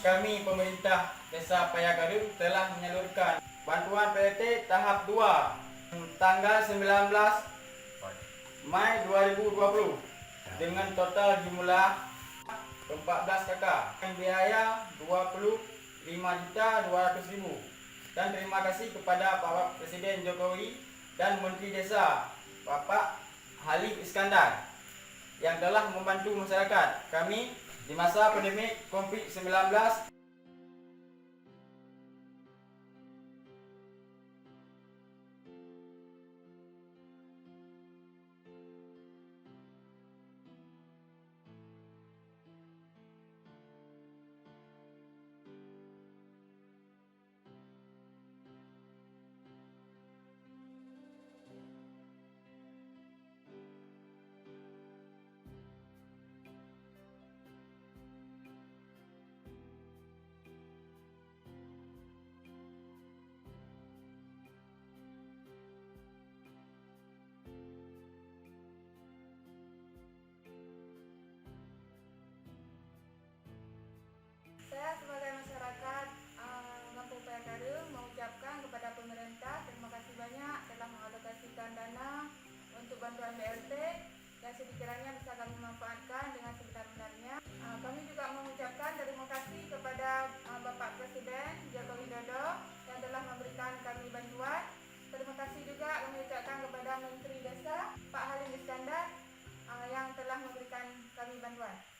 kami pemerintah Desa Payagaduh telah menyalurkan bantuan PLT tahap 2 tanggal 19 Mei 2020 dengan total jumlah 14 kakak dengan biaya 25.200.000. Dan terima kasih kepada Bapak Presiden Jokowi dan Menteri Desa Bapak Halim Iskandar yang telah membantu masyarakat kami di masa pandemi COVID-19. Saya sebagai masyarakat Kampung Payagaduh mengucapkan kepada pemerintah terima kasih banyak telah mengalokasikan dana untuk bantuan BLT yang sekiranya bisa kami manfaatkan dengan sebenar-benarnya. Kami juga mengucapkan terima kasih kepada